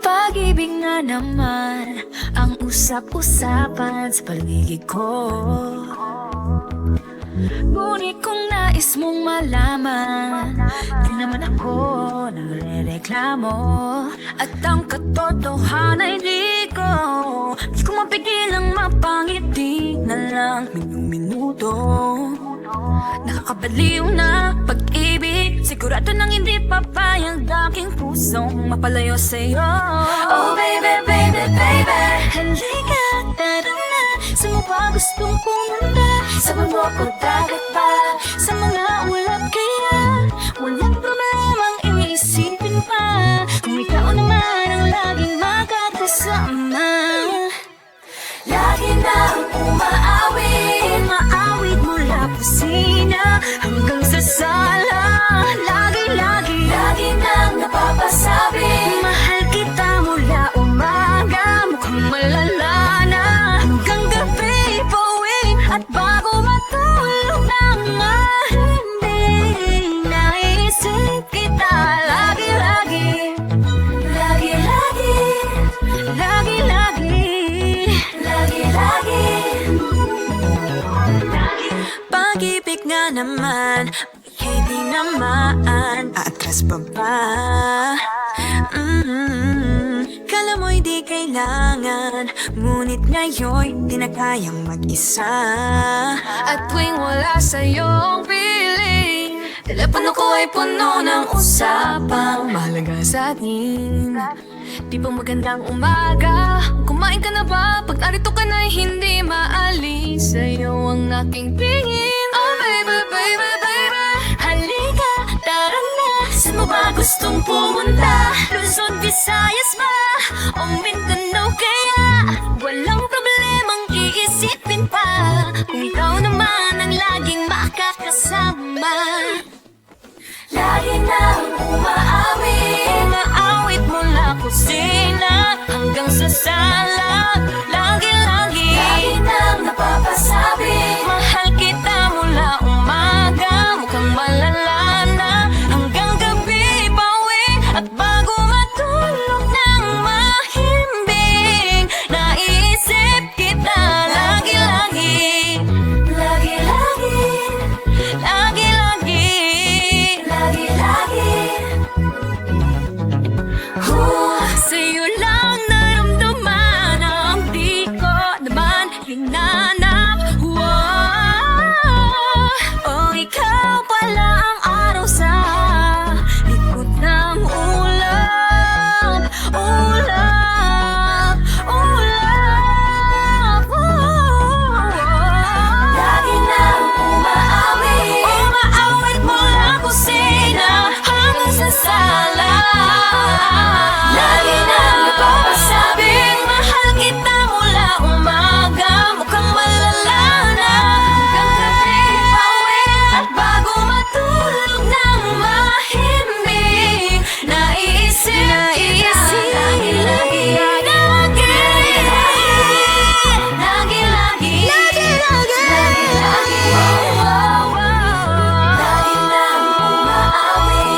Pag-ibig nga naman ang usap-usapan sa paligid ko. Ngunit kung nais mong malaman, di naman ako nagre-reklamo. At ang katotohanan di ko mapigilang mapangiti na lang minuto. Nakakabaliw na pag-ibig, sigurado nang hindi papayag aking pusong mapalayo sa'yo. Oh baby, baby, baby, halika, tara na. Saan mo ba gustong pumunta? Sa bundok o dagat ba? Sa mga ulap kaya walang problemang iisipin pa. Kung ikaw naman ang laging makakasama. Lagi nang umaawit, maawit mula kusina hanggang sa sala. Lagi nang napapasabi, mahal kita mula umaga, mukhang malala na hanggang gabi, pauwi at bago matulog nang mahimbing. Naisip kita lagi. Pag-ibig nga naman, hindi naman aatras pa ba? Kala mo'y di kailangan, ngunit ngayon di na kayang mag-isa. At tuwing wala sa'yong piling, telepono ko ay puno ng usapang mahalaga sa atin. Di ba magandang umaga? Kumain ka na ba? Pag narito ka na'y hindi maalis sa'yo ang aking tingin. Oh baby, baby, baby, halika, tara na. Saan mo ba gustong pumunta? Luzon, Visayas ba? O Mindanao kaya? Walang problemang iisipin pa. Kung ikaw naman ang laging makakasama. Lagi nang umaawit mula kusina hanggang sa sala. Lagi nang napapasabi, mahal kita mula umaga, mukhang malala na hanggang gabi, pauwi at bago matulog nang mahimbing. Naisip kita lagi. Sa'yo lang naramdaman ang di ko naman hinanap. Oh, ikaw pala ang araw sa likod ng ulap. Lagi nang umaawit mula kusina hanggang sa sala. Lagi nang napapasabing, mahal kita mula umaga, mukhang malala na hanggang gabi, pauwi at bago matulog nang mahimbing. Naisip kita lagi. Lagi nang umaawit.